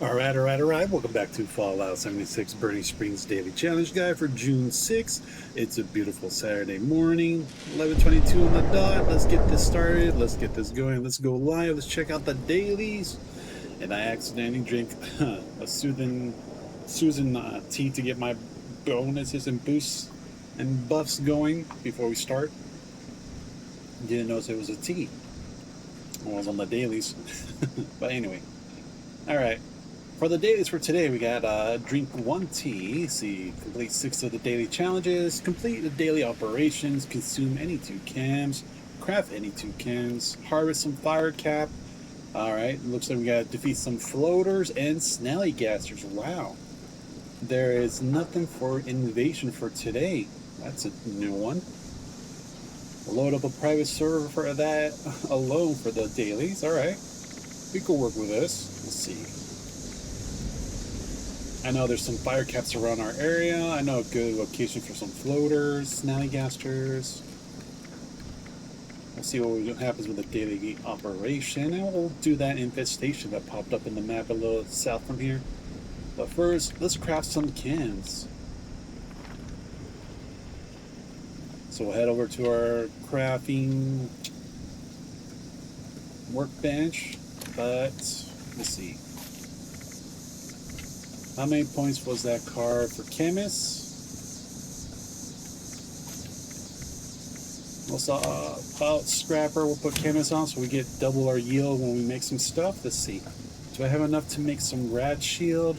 Alright. Welcome back to Fallout 76 Burning Springs Daily Challenge Guide for June 6th. It's a beautiful Saturday morning, 11:22 on the dot. Let's get this started. Let's get this going. Let's go live. Let's check out the dailies. And I accidentally drank a Susan tea to get my bonuses and boosts and buffs going before we start. Didn't notice it was a tea. It was on the dailies. But anyway. Alright. For the dailies for today, we got drink 1 tea, see, complete 6 of the daily challenges, complete the daily operations, consume any 2 cams, craft any 2 cams, harvest some fire cap. Alright, looks like we gotta defeat some floaters and snallygassers. Wow. There is nothing for invasion for today. That's a new one. Load up a private server for that alone for the dailies. Alright. We could work with this. Let's see. I know there's some fire caps around our area. I know a good location for some floaters, snallygassers. We'll see what happens with the daily operation, and we'll do that infestation that popped up in the map a little south from here. But first, let's craft some cans. So we'll head over to our crafting workbench, but let's see. How many points was that card for chemists? Also, about scrapper, we'll put chemists on so we get double our yield when we make some stuff. Let's see. Do I have enough to make some rad shield?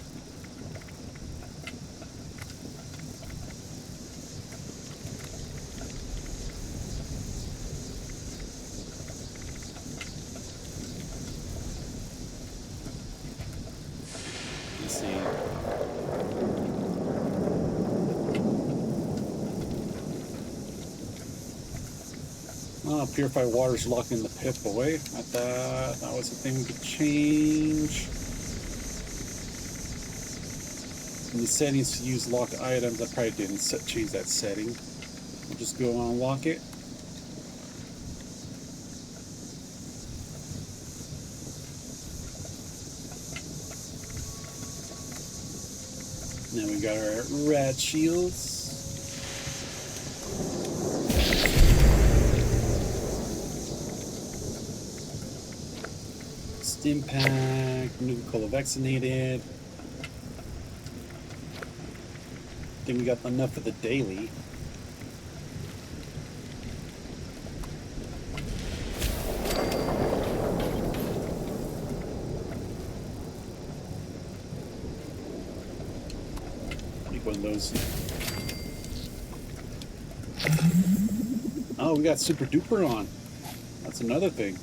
Let's see. Oh, purified water's locking the pip away. I thought that was a thing we could change. In the settings to use locked items, I probably didn't change that setting. We'll just go on and lock it. Now we got our rad shields. Impact, Nukashine vaccinated. I think we got enough for the daily. Take one of those. Oh, we got super duper on. That's another thing.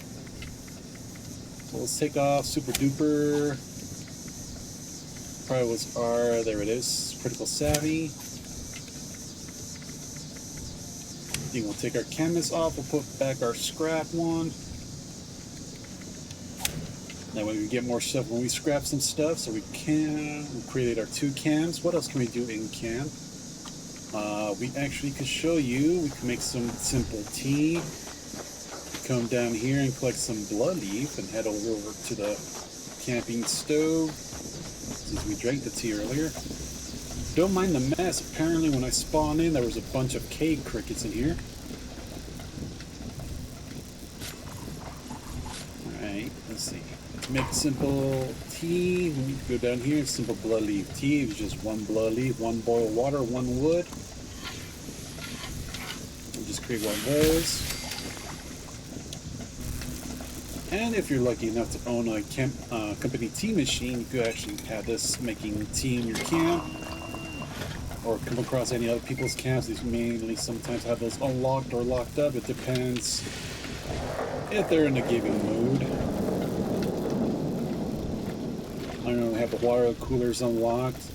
So let's take off super duper. Probably was R. There it is. Critical savvy. I think we'll take our chemist off. We'll put back our scrap one. That way we get more stuff when we scrap some stuff. So we can. We'll create our 2 cams. What else can we do in cam? We actually could show you. We can make some simple tea. Come down here and collect some blood leaf and head over to the camping stove since we drank the tea earlier. Don't mind the mess. Apparently when I spawned in there was a bunch of cave crickets in here. Alright, let's see. To make simple tea, we need to go down here. Simple blood leaf tea. It's just 1 blood leaf, 1 boiled water, 1 wood. We'll just create 1 of those. And if you're lucky enough to own a company tea machine, you could actually have this making tea in your camp, or come across any other people's camps. These mainly sometimes have those unlocked or locked up. It depends if they're in a given mood. I don't know, have the water coolers unlocked.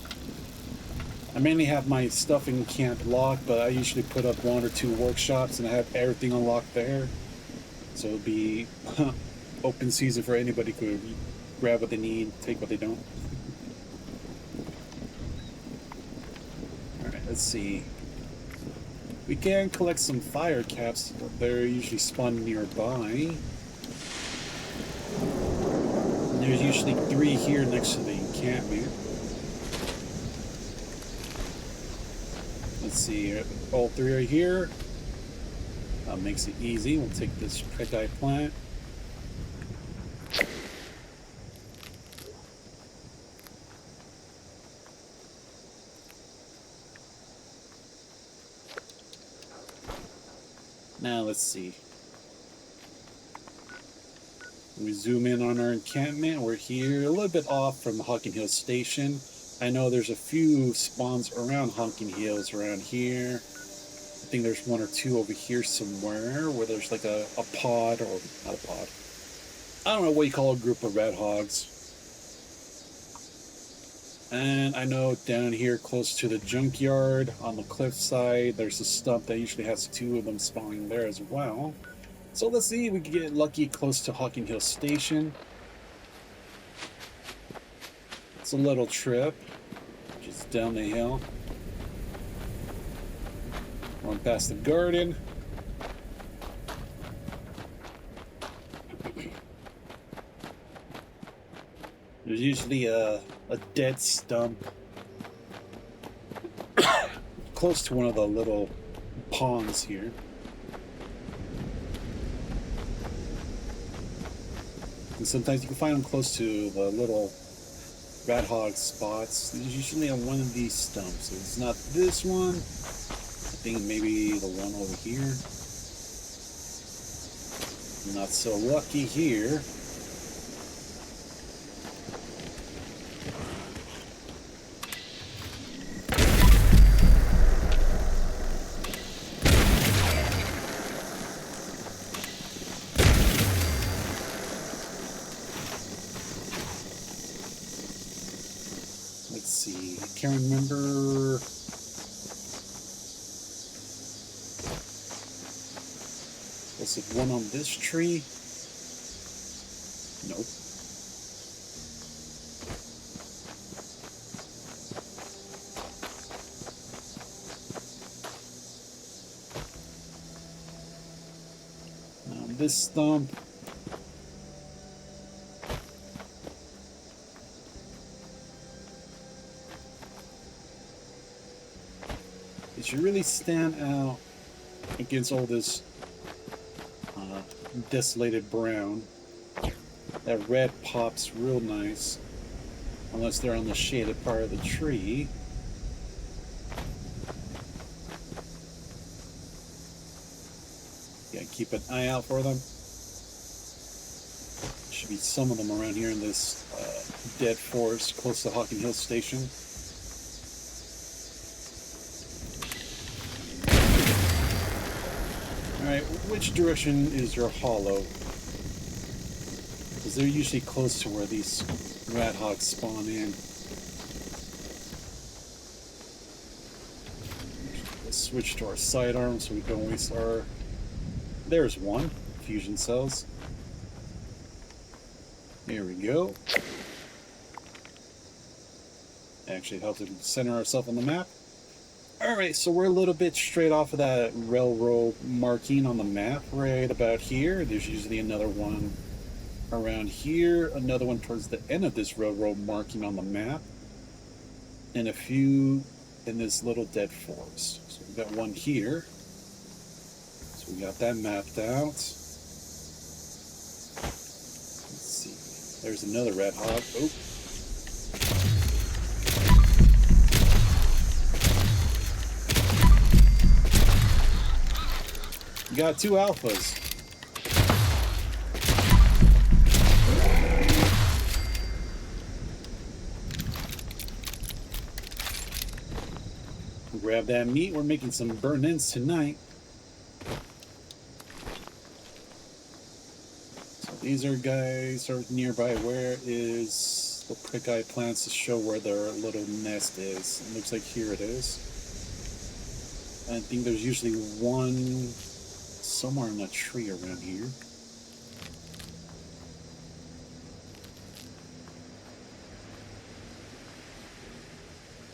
I mainly have my stuff in camp locked, but I usually put up 1 or 2 workshops and I have everything unlocked there. So it'll be open season for anybody who could grab what they need, take what they don't. Alright, let's see. We can collect some fire caps. They're usually spawned nearby. And there's usually 3 here next to the encampment. Let's see, all three are here. Makes it easy. We'll take this prickeye plant. Now let's see. We zoom in on our encampment. We're here a little bit off from the Hocking Hills station. I know there's a few spawns around Hocking Hills around here. I think there's one or two over here somewhere where there's like a pod, or not a pod. I don't know what you call a group of red hogs. And I know down here close to the junkyard on the cliffside, there's a stump that usually has two of them spawning there as well. So let's see if we can get lucky close to Hocking Hill Station. It's a little trip, just down the hill. Going past the garden. There's usually a dead stump close to one of the little ponds here. And sometimes you can find them close to the little rat hog spots. There's usually on one of these stumps. So it's not this one. I think maybe the one over here. Not so lucky here. Let's see, I can't remember. Was it one on this tree? Nope. Now this stump. It should really stand out against all this desolated brown. That red pops real nice, unless they're on the shaded part of the tree. Yeah, keep an eye out for them. Should be some of them around here in this dead forest close to Hocking Hill Station. Alright, which direction is your hollow? Because they're usually close to where these rat hogs spawn in. Let's switch to our sidearm so we don't waste our... There's one. Fusion cells. There we go. Actually helps us center ourselves on the map. Alright, so we're a little bit straight off of that railroad marking on the map, right about here. There's usually another one around here, another one towards the end of this railroad marking on the map, and a few in this little dead forest. So we've got one here. So we got that mapped out. Let's see. There's another red hog. Oh. Got two alphas. Grab that meat. We're making some burn-ins tonight. So these are guys are nearby. Where is the prickeye plants to show where their little nest is? It looks like here it is. I think there's usually one somewhere in a tree around here.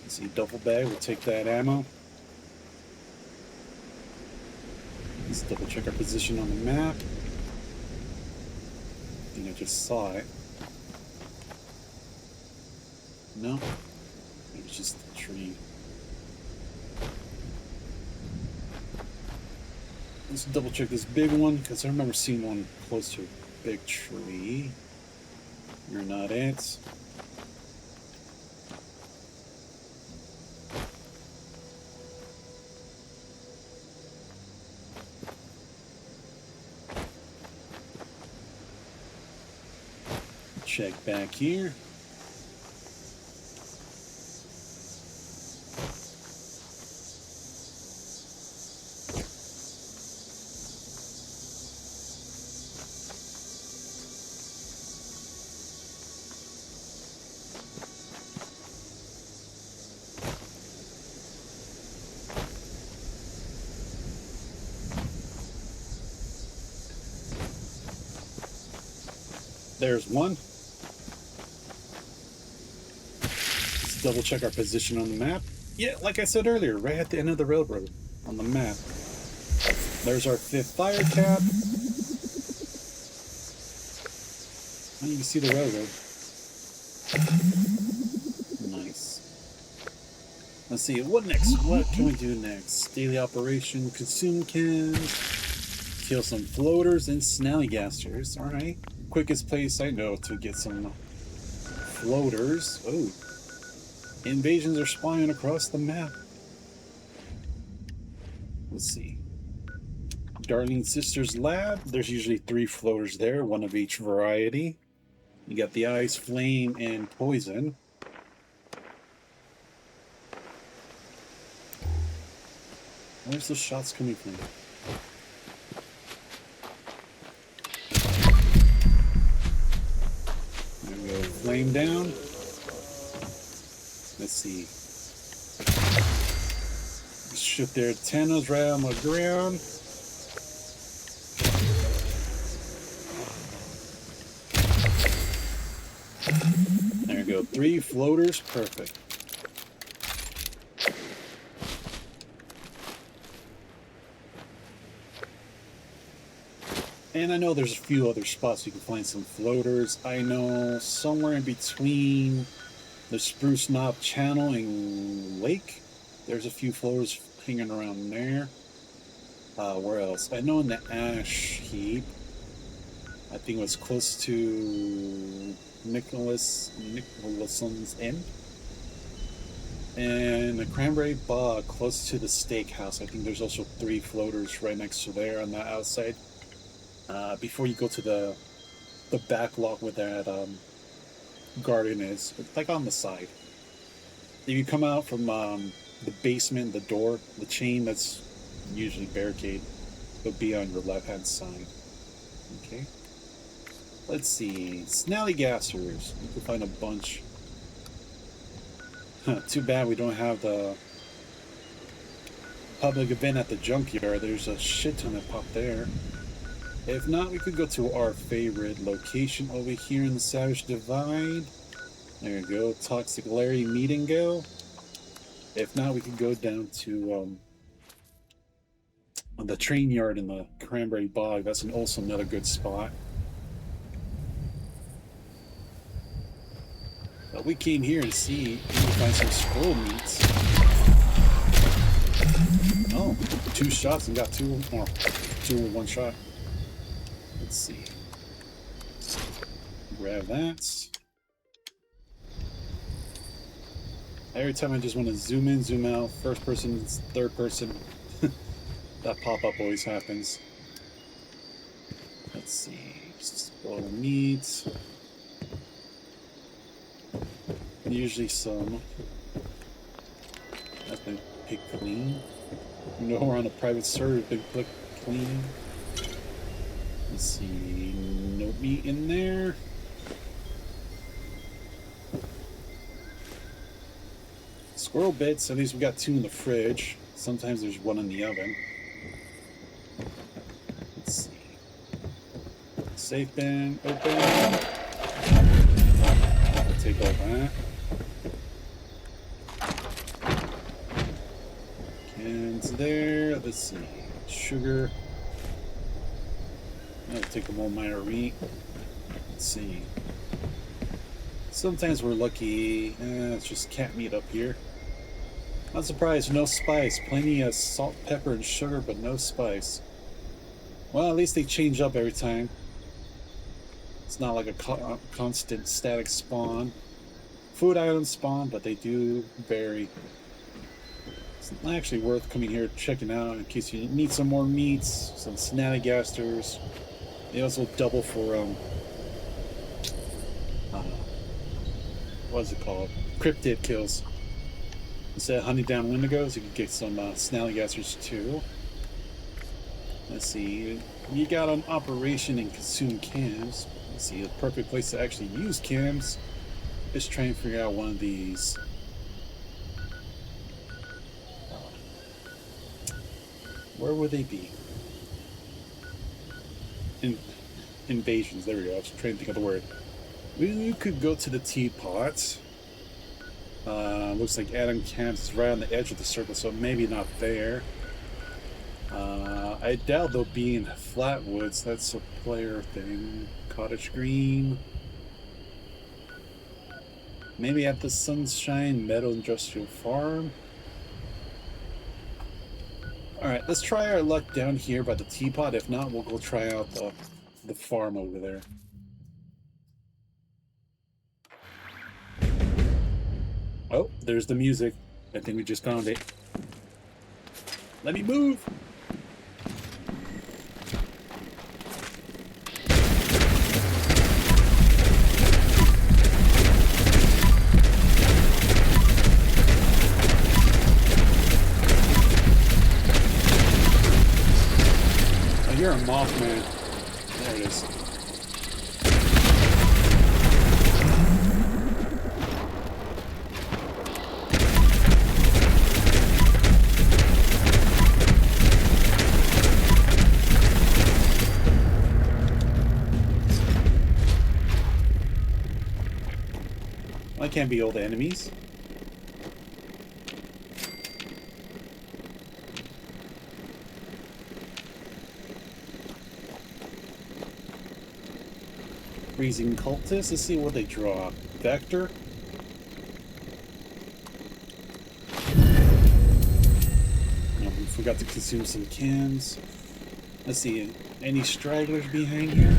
Let's see, double bag, we'll take that ammo. Let's double check our position on the map. I think I just saw it. No, it's just a tree. Let's double check this big one because I remember seeing one close to a big tree. You're not it. Check back here. There's one. Let's double check our position on the map. Yeah, like I said earlier, right at the end of the railroad on the map. There's our 5th fire cap. Oh, you can see the railroad. Nice. Let's see, what next? What can we do next? Daily operation, consume cans, kill some floaters and snallygassers. Alright. Quickest place I know to get some floaters. Oh. Invasions are spying across the map. Let's see. Darlene Sister's lab. There's usually 3 floaters there, one of each variety. You got the ice, flame, and poison. Where's the shots coming from? There we go. Flame down. Let's see. Shoot their antennas right on the ground. There we go. 3 floaters. Perfect. And I know there's a few other spots you can find some floaters. I know somewhere in between the Spruce Knob Channel and Lake, there's a few floaters hanging around there. Where else? I know in the Ash Heap, I think it was close to Nicholason's End. And the Cranberry Bog, close to the Steakhouse. I think there's also 3 floaters right next to there on the outside. Before you go to the back lot where that garden is, it's like on the side. If you come out from the basement, the door, the chain that's usually barricade, it'll be on your left hand side. Okay. Let's see. Snallygassers. You can find a bunch. Too bad we don't have the public event at the junkyard. There's a shit ton that popped there. If not, we could go to our favorite location over here in the Savage Divide. There you go, Toxic Larry Meet and Go. If not, we could go down to the train yard in the Cranberry Bog. That's also another good spot. But we came here to see if we can find some squirrel meats. Oh, 2 shots and got 2 more. 2 with 1 shot. Let's see. Grab that. Every time I just want to zoom in, zoom out, first person, third person, that pop-up always happens. Let's see. Spoiled meat. Usually some. That's been picked clean. You know, we're on a private server, been picked clean. Let's see, no meat in there. Squirrel bits, at least we got 2 in the fridge. Sometimes there's 1 in the oven. Let's see. Safe bin, open. I'll take all that. Cans there, let's see. Sugar. I'll take a more minor read. Let's see. Sometimes we're lucky. It's just cat meat up here. Not surprised, no spice. Plenty of salt, pepper, and sugar, but no spice. Well, at least they change up every time. It's not like a constant static spawn. Food items spawn, but they do vary. It's actually worth coming here checking out in case you need some more meats, some snallygasters. They also double for what's it called? Cryptid kills. Instead of hunting down wendigos, you can get some snallygasters too. Let's see. You got an operation and consume cams. Let's see, the perfect place to actually use cams. Just try and figure out one of these. Where would they be? Invasions. There we go. I was trying to think of the word. We could go to the teapot. Looks like Adam Camps is right on the edge of the circle, so maybe not there. I doubt they'll be in Flatwoods. That's a player thing. Cottage Green. Maybe at the Sunshine Meadow Industrial Farm. Alright, let's try our luck down here by the teapot. If not, we'll go try out the farm over there. Oh, there's the music. I think we just found it. Let me move! I hear a Mothman. There it is. Why can't be all the enemies? Freezing cultists. Let's see what they draw. Vector. Oh, we forgot to consume some cans. Let's see. Any stragglers behind here?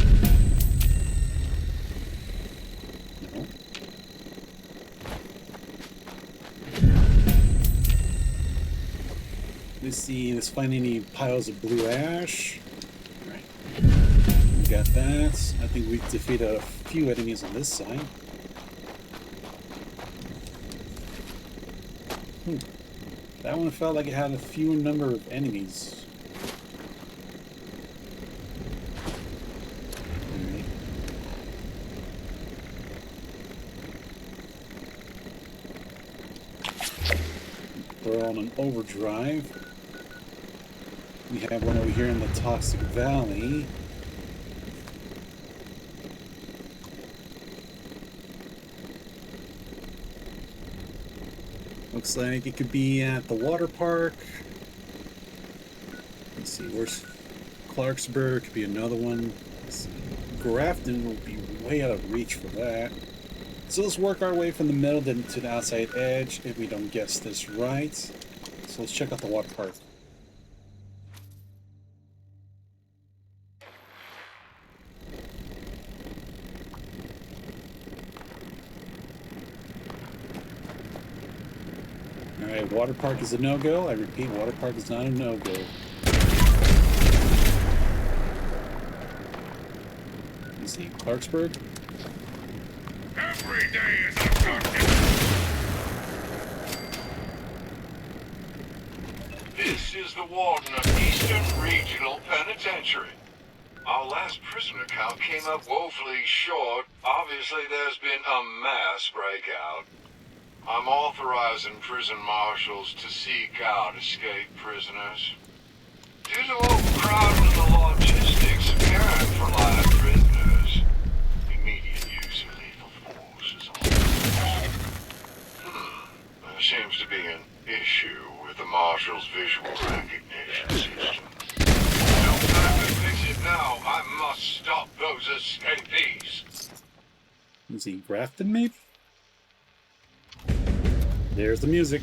No. Let's see. Let's find any piles of blue ash. Got that. I think we've defeated a few enemies on this side. That one felt like it had a fewer number of enemies. We're on an overdrive. We have one over here in the Toxic Valley. Looks like it could be at the water park. Let's see, where's Clarksburg? Could be another one. Let's see. Grafton will be way out of reach for that. So let's work our way from the middle then to the outside edge if we don't guess this right. So let's check out the water park. Alright, water park is a no-go. I repeat, water park is not a no-go. Let's see, Clarksburg. Every day is a goddamn. This is the warden of Eastern Regional Penitentiary. Our last prisoner count came up woefully short. Obviously, there's been a mass breakout. I'm authorizing prison marshals to seek out escaped prisoners. Due to overcrowding and the logistics of caring for live prisoners, immediate use of lethal force is on. There seems to be an issue with the marshal's visual recognition system. No time to fix it now. I must stop those escapees. Is he Grafton, maybe? There's the music.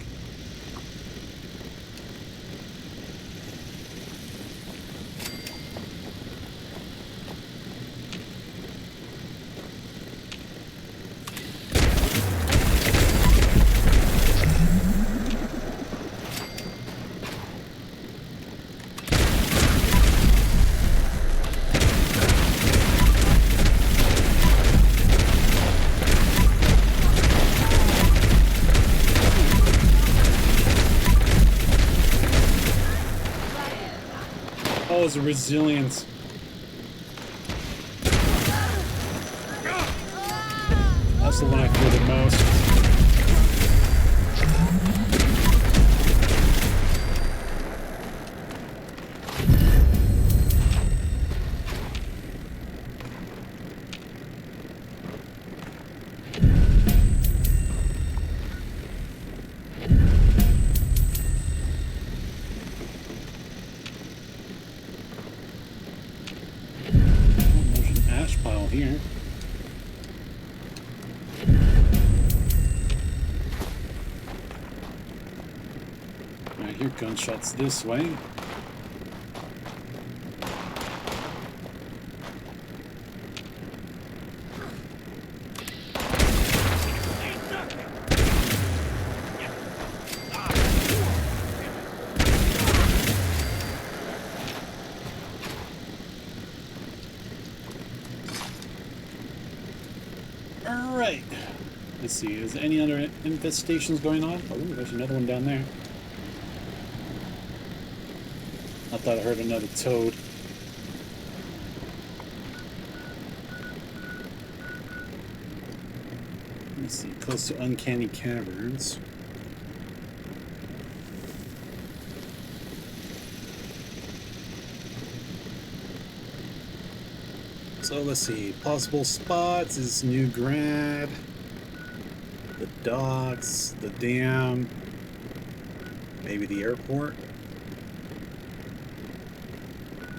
Oh, it's resilience. That's the one I fear the most. Here. I hear gunshots this way. Alright. Let's see, is there any other infestations going on? Oh, there's another one down there. I thought I heard another toad. Let's see, close to uncanny caverns. So let's see, possible spots is New Grad, the docks, the dam, maybe the airport.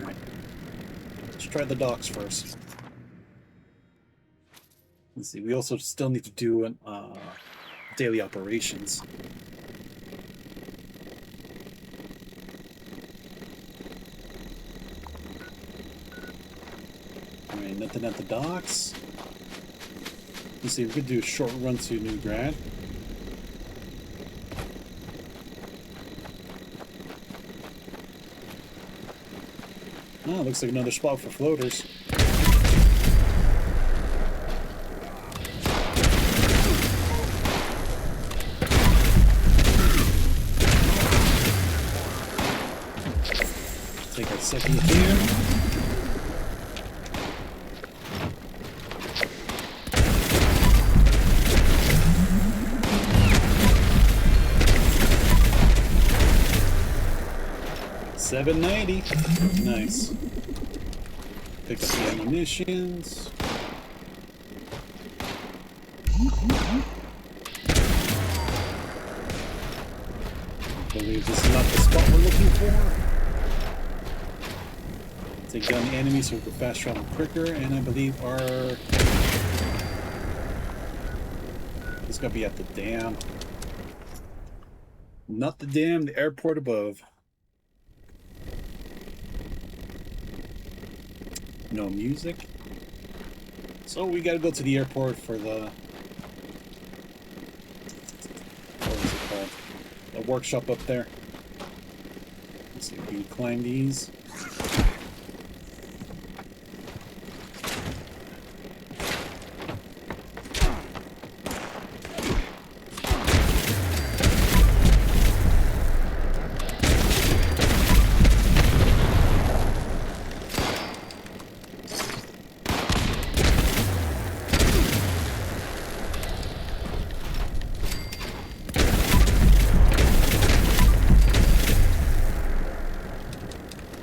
Alright, let's try the docks first. Let's see, we also still need to do an, daily operations. Alright, nothing at the docks. Let's see, we could do a short run to New Grad. Oh, looks like another spot for floaters. Take a second here. $790. Nice. Pick up the ammunitions. I believe this is not the spot we're looking for. Take down the enemy so we can fast travel quicker, and I believe our... It's gotta be at the dam. Not the dam, the airport above. No music. So we gotta go to the airport for the... What is it called? The workshop up there. Let's see if we can climb these.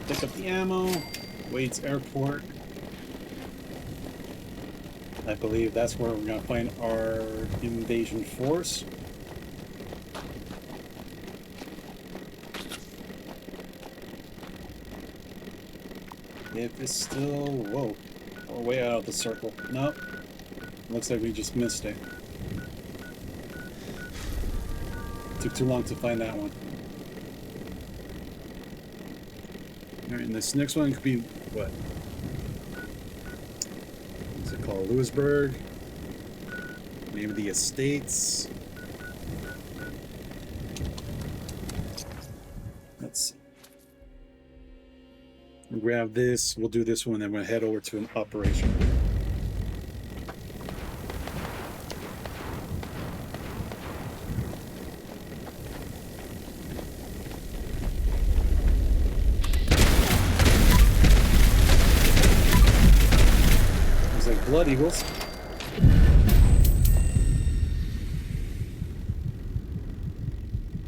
Pick up the ammo. Wade's airport. I believe that's where we're gonna find our invasion force. If it's still... Whoa. We're way out of the circle. Nope. Looks like we just missed it. Took too long to find that one. Alright, and this next one could be what? What's it called? Lewisburg. Maybe the estates. Let's see. We'll grab this. We'll do this one, then we'll head over to an operation. Blood eagles.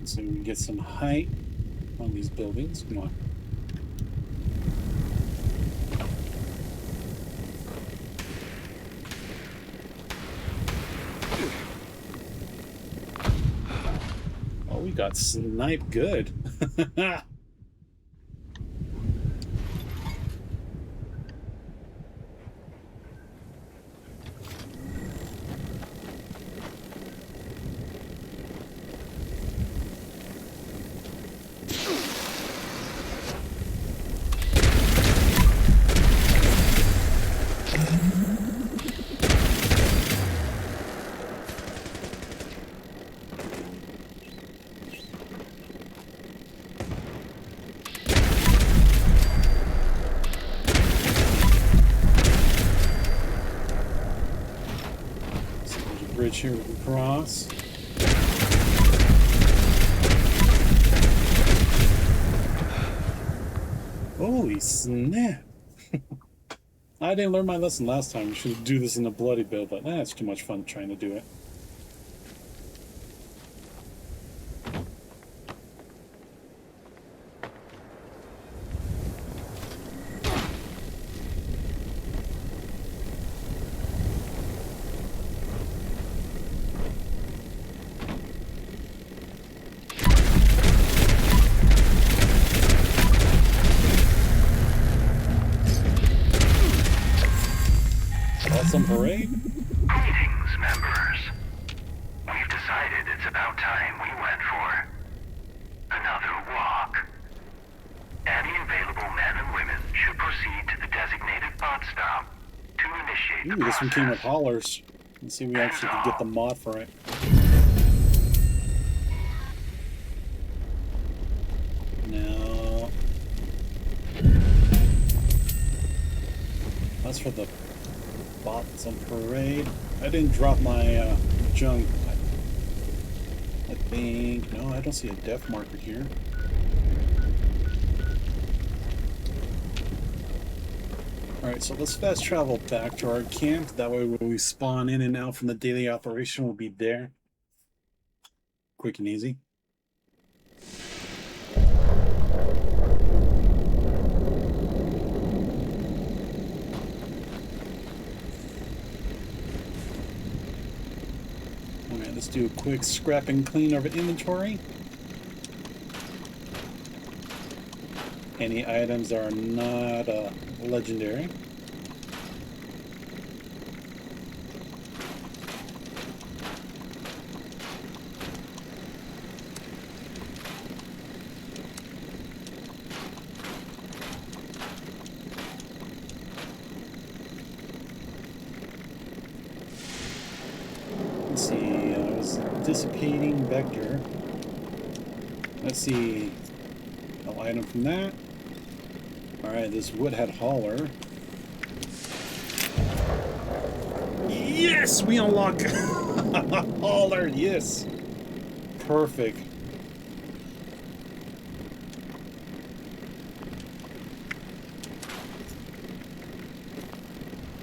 So we can get some height on these buildings. Come on. Oh, we got sniped good. Bridge here we can cross. Holy snap! I didn't learn my lesson last time. We should do this in a bloody build, but that's too much fun trying to do it. Some parade? Greetings, members. We've decided it's about time we went for another walk. Any available men and women should proceed to the designated pod stop to initiate the This process. one came with hollers. Let's see if we actually can get the mod for it. No. That's for the bots on parade. I didn't drop my junk. I think. No, I don't see a def marker here. Alright, so let's fast travel back to our camp. That way when we spawn in and out from the daily operation, we'll be there. Quick and easy. Alright, let's do a quick scrap and clean of inventory. Any items that are not legendary. Let's see, it was dissipating vector. Let's see, no item from that. Alright, this woodhead hauler. Yes, we unlock hauler, yes. Perfect.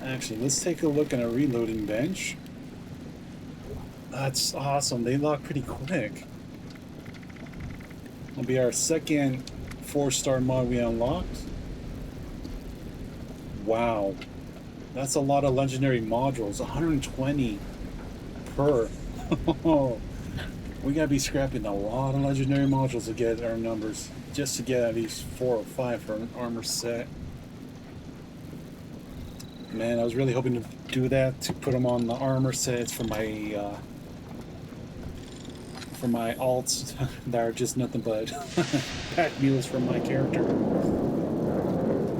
Actually, let's take a look at a reloading bench. That's awesome. They lock pretty quick. It'll be our second 4-star mod we unlocked. Wow. That's a lot of legendary modules. 120 per. We gotta be scrapping a lot of legendary modules to get our numbers. Just to get at least 4 or 5 for an armor set. Man, I was really hoping to do that, to put them on the armor sets for my for my alts that are just nothing but pack mules from my character.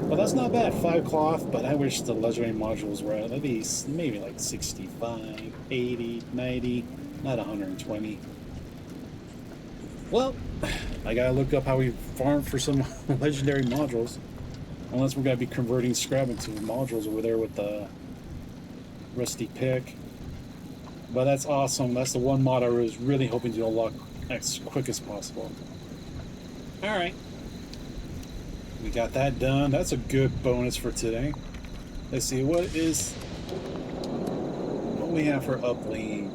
Well, that's not bad. 5 cloth, but I wish the legendary modules were at least maybe like 65, 80, 90, not 120. Well, I gotta look up how we farm for some legendary modules. Unless we're gonna be converting scrap into modules over there with the rusty pick. But that's awesome. That's the one mod I was really hoping to unlock as quick as possible. Alright. We got that done. That's a good bonus for today. Let's see, what we have for uplink?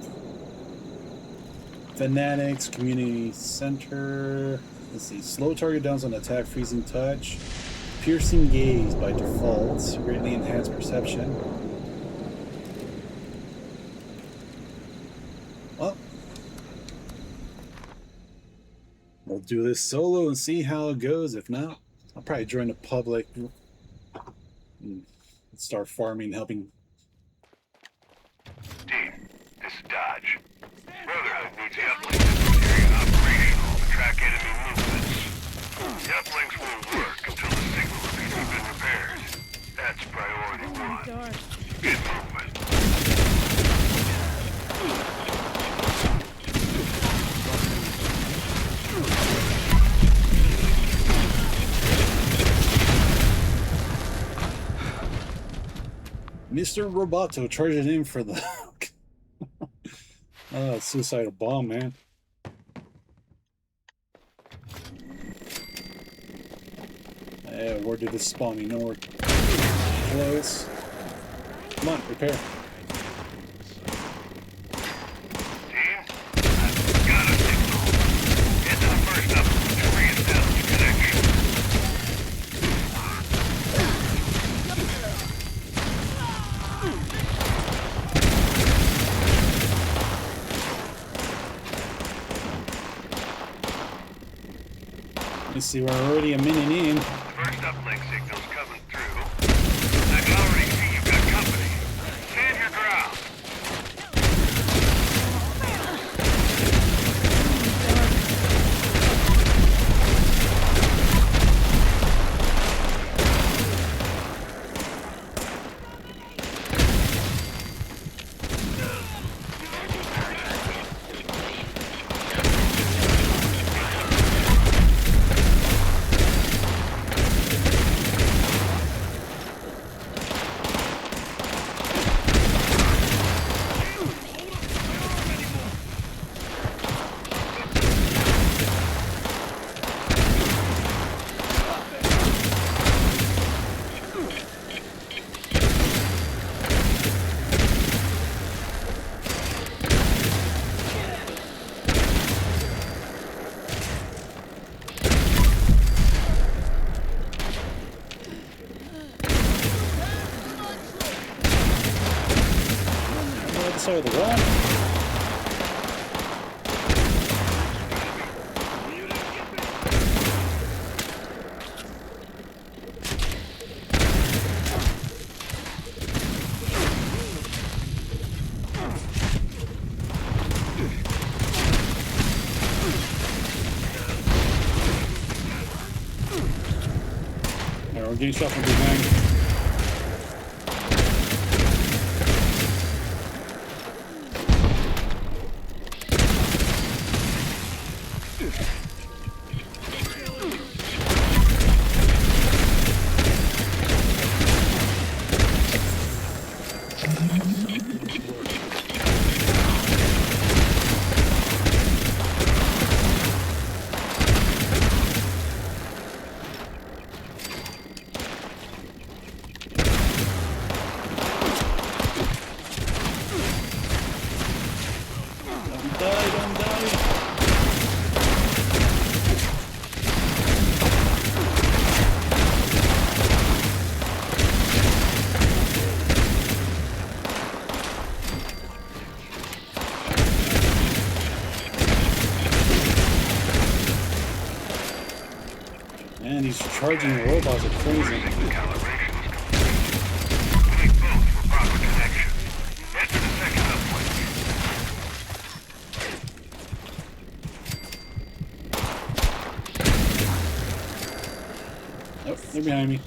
Fanatics, community center. Let's see, slow target downs on attack, freezing touch. Piercing gaze by default, greatly enhanced perception. Well, we'll do this solo and see how it goes. If not, I'll probably join the public and start farming, helping. Team, this is Dodge. Brotherhood needs uplink area operational to track enemy movements. The uplinks won't work until the signal repeaters have been repaired. That's priority 1. Get movement. Mr. Roboto charging in for the suicidal bomb, man. Yeah, where did this spawn? You know we're close. Come on, repair. Team, I've got a signal. Get to the first uplink to reestablish connection. Let's see, we're already a minute in. First uplink signal's coming through. I can already see you've got company. Stand your ground. Side of the wall. Alright, we're getting shot from behind. Man, these charging robots are crazy. They're behind me.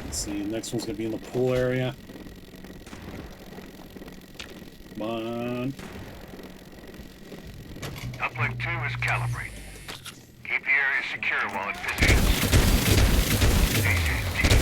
Let's see, next one's gonna be in the pool area. Come on. Uplink 2 is calibrated. Keep the area secure while it finishes. Stay safe, team.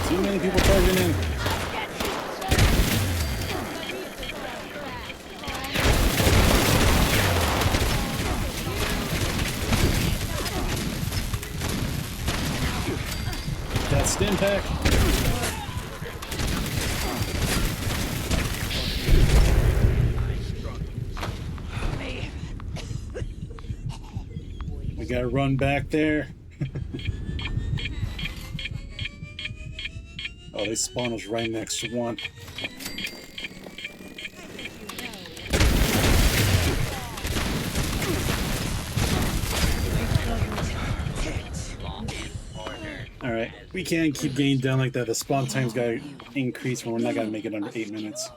Too many people charging in. That stim pack. We gotta run back there. Oh, they spawn us right next to one. Alright, we can't keep getting down like that. The spawn time's gotta increase when we're not gonna make it under 8 minutes.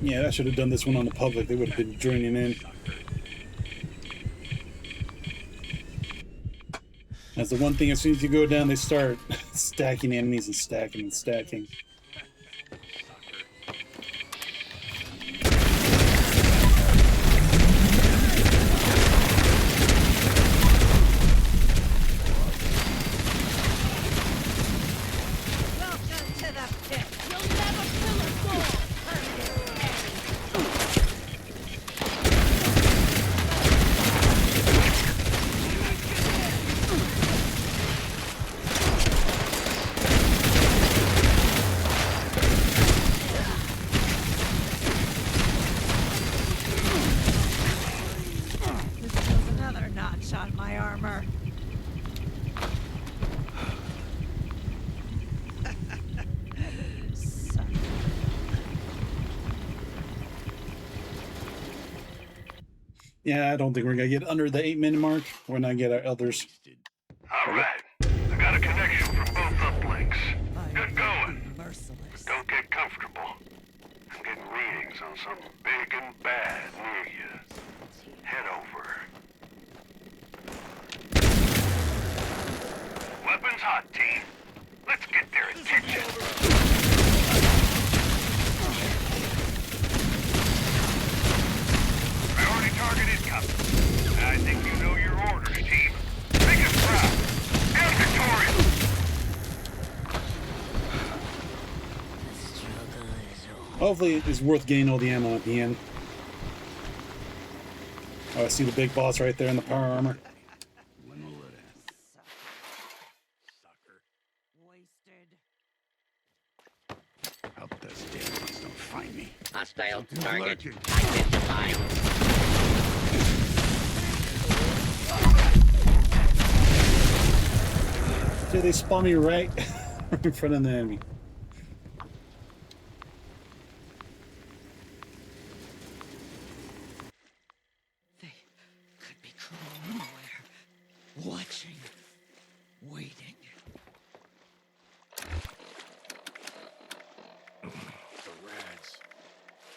Yeah, I should have done this one on the public. They would have been joining in. That's the one thing, as soon as you go down, they start stacking enemies and stacking and stacking. Welcome to the pit. You'll never fill a goal. This was another notch on my armor. Yeah, I don't think we're gonna get under the 8-minute mark. We're not get our elders. All right. I got a connection from both uplinks. Good going. Merciless. Don't get comfortable. I'm getting readings on something big and bad near you. Head over. Weapons hot, team. Let's get their attention. Priority target incoming. I think you know your orders, team. Make us proud. And victorious. Hopefully it's worth getting all the ammo at the end. Oh, I see the big boss right there in the power armor. Wasted. Hope those dead ones don't find me. Hostile target lurking. identified. Dude, they spawn me right in front of the enemy. They could be crawling nowhere. Watching. Waiting. The rads.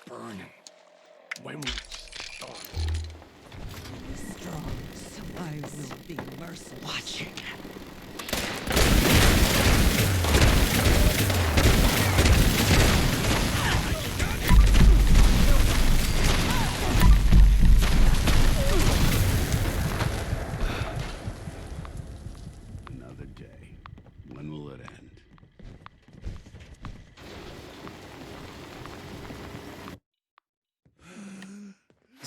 Burning. When we start. Be strong, so I will be merciless. Watching.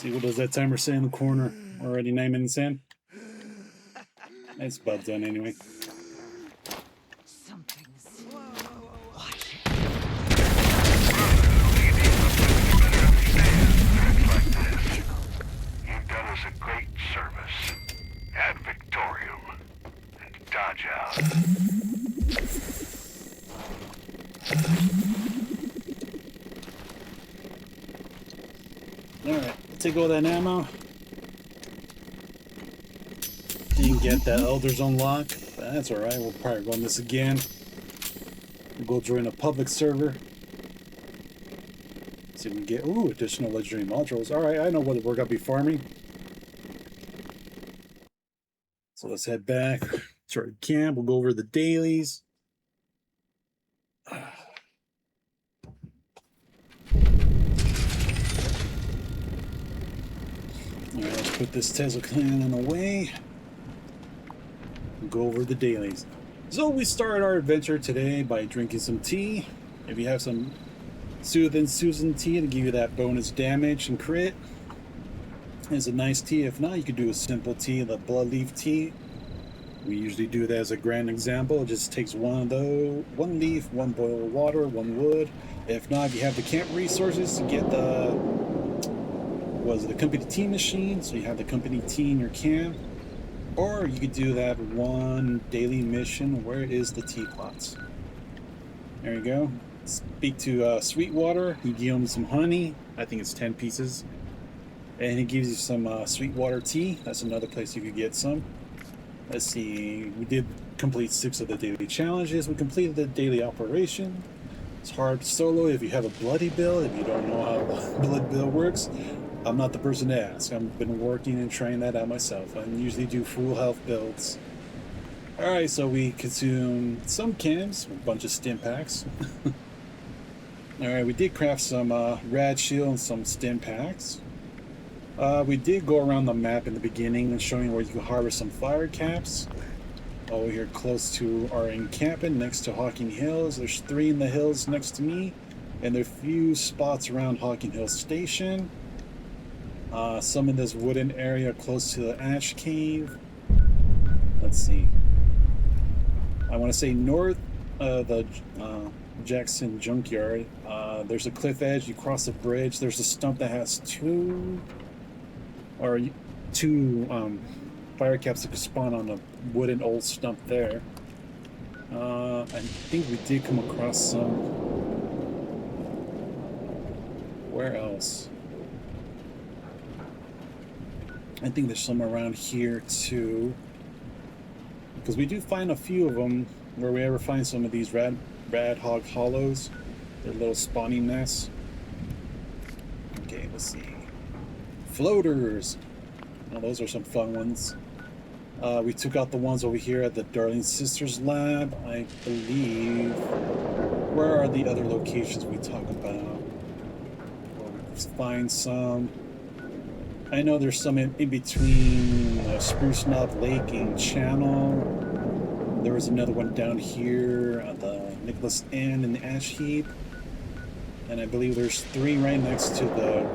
See, what does that timer say in the corner? Already 9 minutes in? It's about done anyway. Something's You've done us a great service. Ad Victorium. Dodge out. Alright, take all that ammo. Didn't get that Elder's unlock. That's alright, we'll probably run this again. We'll go join a public server. See if we can get, ooh, additional legendary modules. Alright, I know what we're gonna be farming. So let's head back to our camp. We'll go over the dailies. Alright, let's put this Tesla cannon away. Go over the dailies. So we start our adventure today by drinking some tea. If you have some Soothing Susan tea to give you that bonus damage and crit, it's a nice tea. If not, you could do a simple tea, the blood leaf tea. We usually do that as a grand example. It just takes one leaf, one boil of water, one wood. If not, if you have the camp resources to get the company tea machine, so you have the company tea in your camp. Or you could do that one daily mission. Where is the teapots? There you go. Speak to Sweetwater. You give him some honey. I think it's 10 pieces. And he gives you some Sweetwater tea. That's another place you could get some. Let's see. We did complete 6 of the daily challenges. We completed the daily operation. It's hard solo if you have a bloody build. If you don't know how blood build works, I'm not the person to ask. I've been working and trying that out myself. I usually do full health builds. Alright, so we consume some chems, a bunch of stim packs. Alright, we did craft some rad shield and some stim packs. We did go around the map in the beginning and showing where you can harvest some fire caps. Over here close to our encampment next to Hawking Hills. There's 3 in the hills next to me, and there are a few spots around Hawking Hills Station. Some in this wooden area close to the Ash Cave. Let's see. I want to say north of the Jackson Junkyard. There's a cliff edge. You cross a bridge. There's a stump that has two fire caps that could spawn on a wooden old stump there. I think we did come across some. Where else? I think there's some around here too, because we do find a few of them where we ever find some of these rad hog hollows. They're little spawning nests. Okay, let's see. Floaters. Oh, those are some fun ones. We took out the ones over here at the Darling Sisters lab, I believe. Where are the other locations we talk about? Well, let's find some. I know there's some in between Spruce Knob Lake and Channel. There was another one down here at the Nicholas Inn in the Ash Heap. And I believe there's 3 right next to the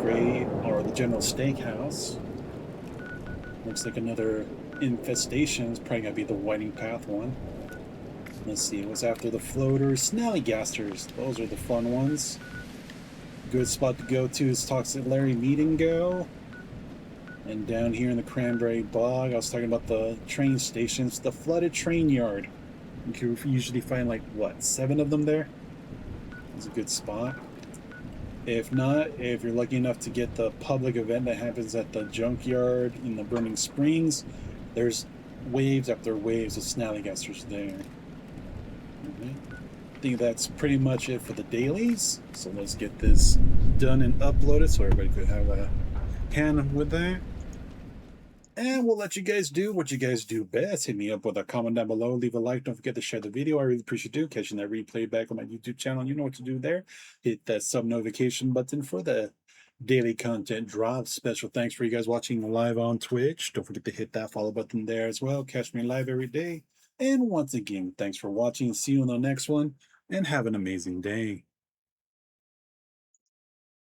the General Steakhouse. Looks like another infestation. It's probably gonna be the Whiting Path one. Let's see, what's after the floaters? Snallygasters. Those are the fun ones. Good spot to go to is Toxic Larry Meet and Go. And down here in the Cranberry Bog, I was talking about the train stations, the flooded train yard. You can usually find like, what, 7 of them there? It's a good spot. If not, if you're lucky enough to get the public event that happens at the junkyard in the Burning Springs, there's waves after waves of snallygasters there. I think that's pretty much it for the dailies. So let's get this done and uploaded so everybody could have a hand with that. And we'll let you guys do what you guys do best. Hit me up with a comment down below. Leave a like. Don't forget to share the video. I really appreciate you catching that replay back on my YouTube channel. You know what to do there. Hit that sub notification button for the daily content drop. Special thanks for you guys watching live on Twitch. Don't forget to hit that follow button there as well. Catch me live every day. And once again, thanks for watching. See you in the next one. And have an amazing day.